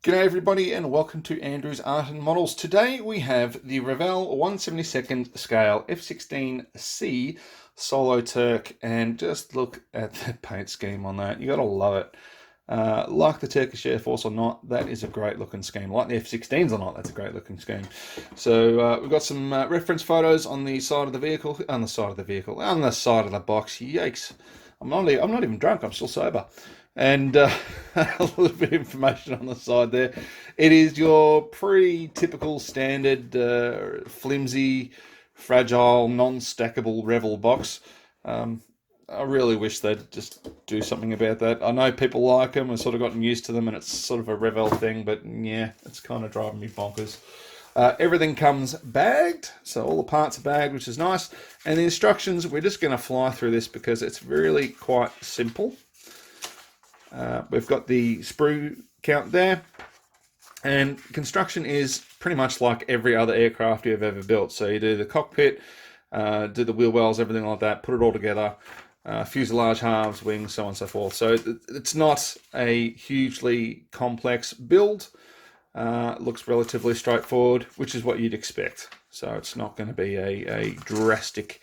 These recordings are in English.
G'day everybody and welcome to Andrew's Art and Models. Today we have the Revell 1/72nd scale F-16C Solo Turk, and just look at the paint scheme on that. You gotta love it. Like the Turkish Air Force or not, that is a great looking scheme. Like the F-16s or not, that's a great looking scheme. So we've got some reference photos on the side of the vehicle, on the side of the box. Yikes! I'm not even drunk. I'm still sober. And a little bit of information on the side there. It is your pretty typical standard flimsy, fragile, non-stackable Revell box. I really wish they'd just do something about that. I know people like them. I've sort of gotten used to them, and it's sort of a Revell thing. But yeah, it's kind of driving me bonkers. Everything comes bagged, so all the parts are bagged, which is nice. And the instructions, we're just going to fly through this because it's really quite simple. We've got the sprue count there, and construction is pretty much like every other aircraft you've ever built. So you do the cockpit, do the wheel wells, everything like that, put it all together, fuselage halves, wings, so on and so forth. So it's not a hugely complex build. It looks relatively straightforward, which is what you'd expect. So it's not going to be a drastic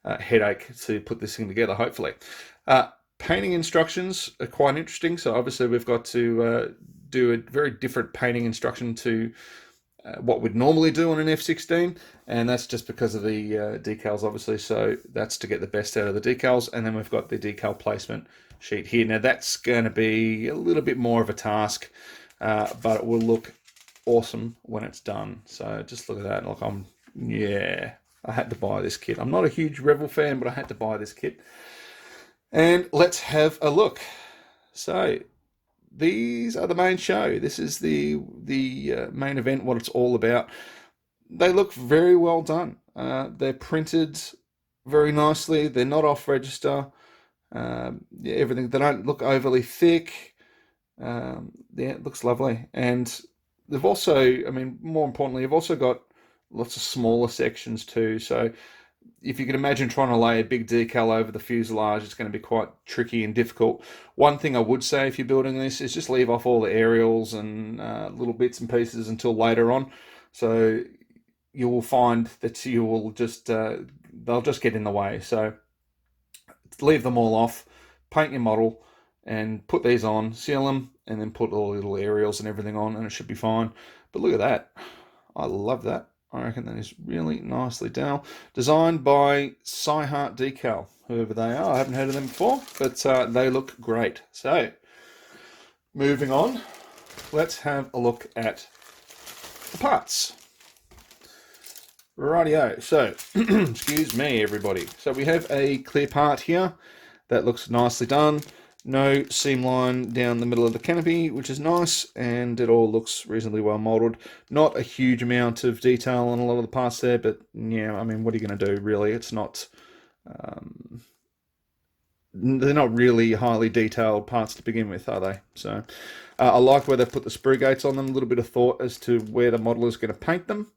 headache to put this thing together, hopefully. Painting instructions are quite interesting. So obviously we've got to do a very different painting instruction to what we'd normally do on an F-16, and that's just because of the decals, obviously. So that's to get the best out of the decals, and then we've got the decal placement sheet here. Now that's going to be a little bit more of a task, but it will look awesome when it's done. So just look at that. Look, I had to buy this kit. I'm not a huge Revell fan, but I had to buy this kit. And let's have a look. So these are the main show. This is the main event, what it's all about. They look very well done. They're printed very nicely. They're not off register. Yeah, everything. They don't look overly thick. Yeah, it looks lovely. And they've also, I mean, more importantly, you've also got lots of smaller sections too. So if you can imagine trying to lay a big decal over the fuselage, it's going to be quite tricky and difficult. One thing I would say if you're building this is just leave off all the aerials and little bits and pieces until later on. So you will find that you will just, they'll just get in the way. So leave them all off, paint your model, and put these on, seal them, and then put all the little aerials and everything on, and it should be fine. But look at that. I love that. I reckon that is really nicely done. Designed by Heart Decal, whoever they are. I haven't heard of them before, but they look great. So, moving on, let's have a look at the parts. Rightio. So, excuse me, everybody. So we have a clear part here that looks nicely done. No seam line down the middle of the canopy, which is nice, and it all looks reasonably well molded. Not a huge amount of detail on a lot of the parts there, but yeah, I mean, what are you going to do, really? It's not... they're not really highly detailed parts to begin with, are they? So I like where they've put the sprue gates on them, a little bit of thought as to where the model is going to paint them.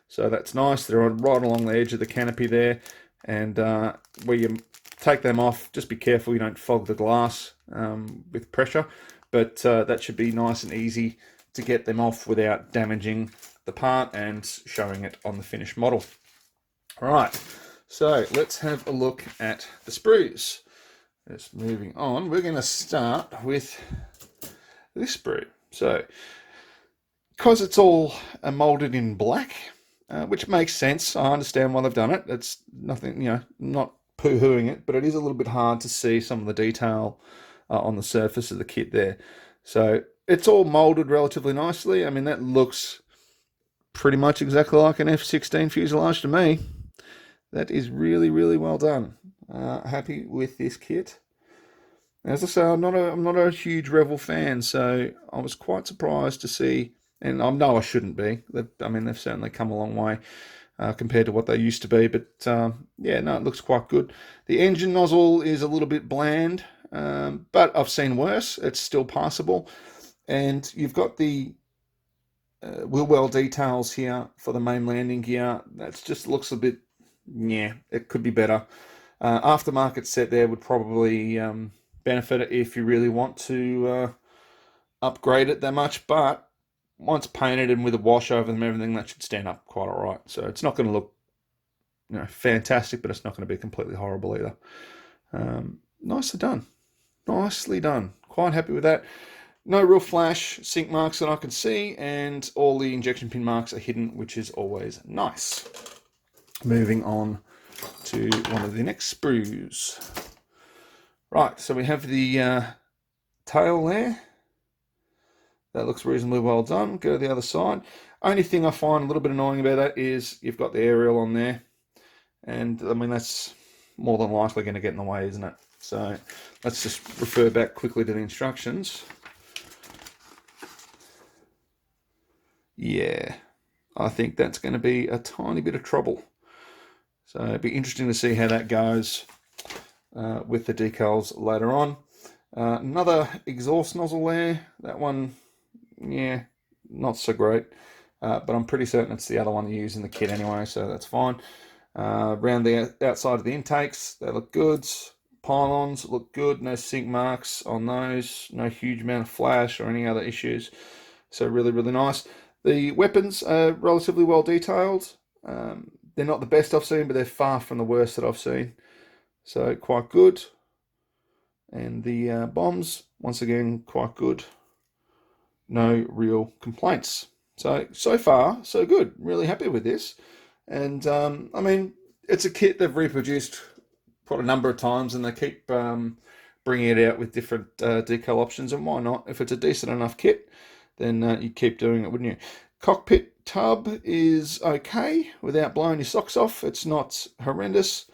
So that's nice. They're right along the edge of the canopy there, and where you take them off, just be careful you don't fog the glass with pressure, but that should be nice and easy to get them off without damaging the part and showing it on the finished model. All right, so let's have a look at the sprues. Just moving on, we're going to start with this sprue. So, because it's all molded in black, which makes sense. I understand why they've done it. It's nothing, not poo-hooing it, but it is a little bit hard to see some of the detail on the surface of the kit there. So it's all molded relatively nicely. I mean, that looks pretty much exactly like an F-16 fuselage to me. That is really, really well done. Happy with this kit. As I say, I'm not a huge Revell fan, so I was quite surprised to see, and I know I shouldn't be. They've certainly come a long way compared to what they used to be, but yeah, no, it looks quite good. The engine nozzle is a little bit bland, but I've seen worse. It's still passable, and you've got the wheel well details here for the main landing gear. That just looks a bit, yeah, it could be better. Aftermarket set there would probably benefit it if you really want to upgrade it that much, but once painted and with a wash over them, everything, that should stand up quite all right. So it's not going to look, fantastic, but it's not going to be completely horrible either. Nicely done. Nicely done. Quite happy with that. No real flash sink marks that I can see, and all the injection pin marks are hidden, which is always nice. Moving on to one of the next sprues. Right, so we have the tail there. That looks reasonably well done. Go to the other side. Only thing I find a little bit annoying about that is you've got the aerial on there. And, I mean, that's more than likely going to get in the way, isn't it? So let's just refer back quickly to the instructions. Yeah, I think that's going to be a tiny bit of trouble. So it'd be interesting to see how that goes with the decals later on. Another exhaust nozzle there. That one, yeah, not so great. But I'm pretty certain it's the other one you use in the kit anyway, so that's fine. Around the outside of the intakes, they look good. Pylons look good. No sink marks on those. No huge amount of flash or any other issues. So really, really nice. The weapons are relatively well detailed. They're not the best I've seen, but they're far from the worst that I've seen. So quite good. And the bombs, once again, quite good. No real complaints. So far, so good. Really happy with this. And, I mean, it's a kit they've reproduced quite a number of times, and they keep bringing it out with different decal options, and why not? If it's a decent enough kit, then you'd keep doing it, wouldn't you? Cockpit tub is okay without blowing your socks off. It's not horrendous.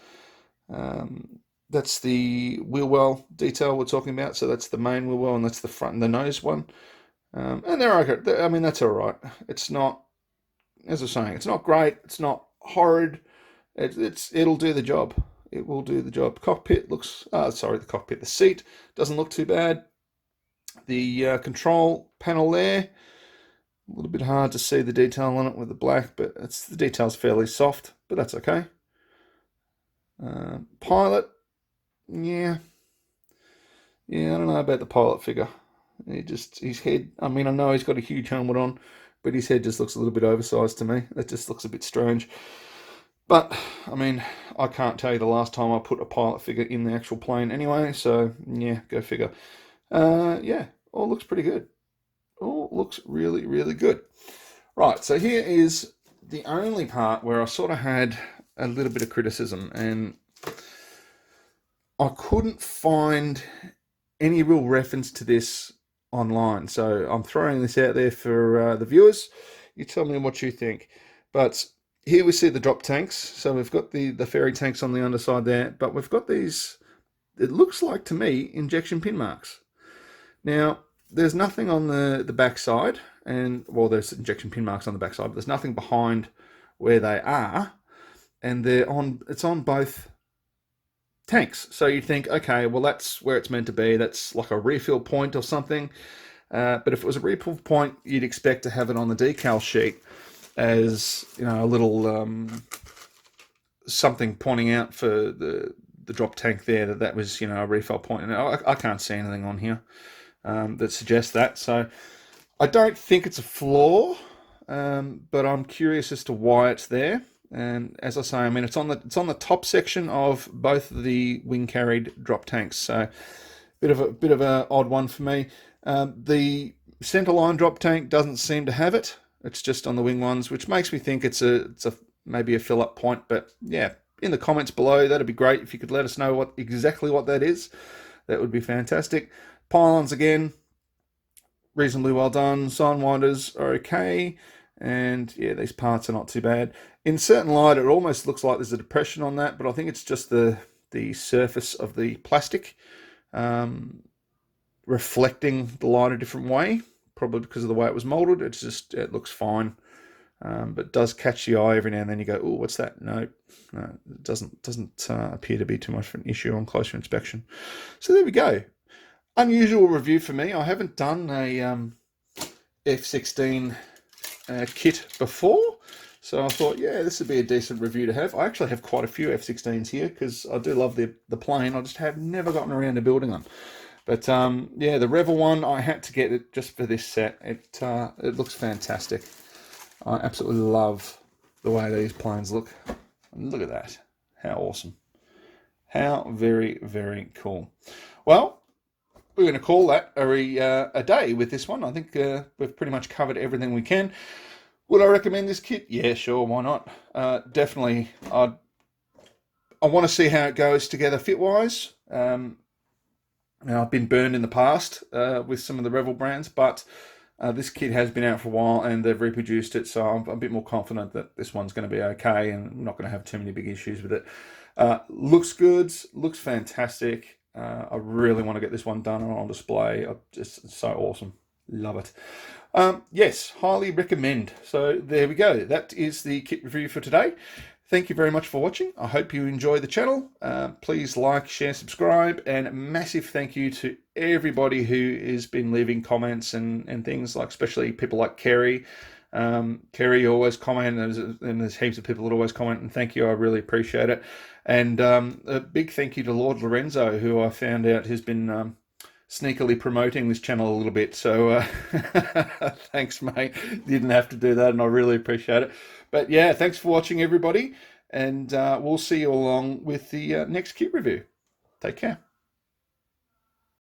That's the wheel well detail we're talking about. So that's the main wheel well, and that's the front and the nose one. And they're okay. I mean, that's all right. It's not, as I was saying, it's not great. It's not horrid. It'll do the job. It will do the job. Cockpit looks, the seat doesn't look too bad. The control panel there, a little bit hard to see the detail on it with the black, but the detail's fairly soft, but that's okay. Pilot, yeah, I don't know about the pilot figure. His head, I mean, I know he's got a huge helmet on, but his head just looks a little bit oversized to me. It just looks a bit strange. But, I mean, I can't tell you the last time I put a pilot figure in the actual plane anyway, so, yeah, go figure. Yeah, all looks pretty good. All looks really, really good. Right, so here is the only part where I sort of had a little bit of criticism, and I couldn't find any real reference to this online. So I'm throwing this out there for the viewers. You tell me what you think. But here we see the drop tanks. So we've got the ferry tanks on the underside there, but we've got these, it looks like to me, injection pin marks. Now, there's nothing on the back side, and, well, there's injection pin marks on the back side, but there's nothing behind where they are, and it's on both tanks. So you think, okay, well, that's where it's meant to be. That's like a refill point or something. But if it was a refill point, you'd expect to have it on the decal sheet as, a little something pointing out for the drop tank there that was, a refill point. And I can't see anything on here that suggests that. So I don't think it's a flaw, but I'm curious as to why it's there. And as I say, I mean, it's on the top section of both of the wing carried drop tanks. So bit of a odd one for me. The centerline drop tank doesn't seem to have it. It's just on the wing ones, which makes me think it's maybe a fill up point. But yeah, in the comments below, that'd be great if you could let us know exactly what that is. That would be fantastic. Pylons again, reasonably well done. Sidewinders are okay. And yeah, these parts are not too bad. In certain light, it almost looks like there's a depression on that, but I think it's just the surface of the plastic reflecting the light a different way, probably because of the way it was molded. It looks fine, but it does catch the eye every now and then. You go, oh, what's that? No, it doesn't appear to be too much of an issue on closer inspection. So there we go. Unusual review for me. I haven't done a F-16 kit before, so I thought, yeah, this would be a decent review to have. I actually have quite a few F-16s here because I do love the plane. I just have never gotten around to building them. But yeah, the Revell one, I had to get it just for this set. It looks fantastic. I absolutely love the way these planes look. Look at that. How awesome. How very, very cool. Well, we're going to call that a day with this one. I think we've pretty much covered everything we can. Would I recommend this kit? Yeah, sure, why not? Definitely. I want to see how it goes together fit-wise. Now, I've been burned in the past with some of the Revell brands, but this kit has been out for a while and they've reproduced it, so I'm a bit more confident that this one's going to be okay and I'm not going to have too many big issues with it. Looks good, looks fantastic. I really want to get this one done and on display. It's so awesome. Love it. Yes, highly recommend. So there we go. That is the kit review for today. Thank you very much for watching. I hope you enjoy the channel. Please like, share, subscribe, and a massive thank you to everybody who has been leaving comments and things, like especially people like Kerry. Kerry always comment, and there's heaps of people that always comment, and thank you. I really appreciate it. And a big thank you to Lord Lorenzo, who I found out has been sneakily promoting this channel a little bit. So thanks, mate. You didn't have to do that, and I really appreciate it. But yeah, thanks for watching, everybody, and we'll see you along with the next kit review. Take care.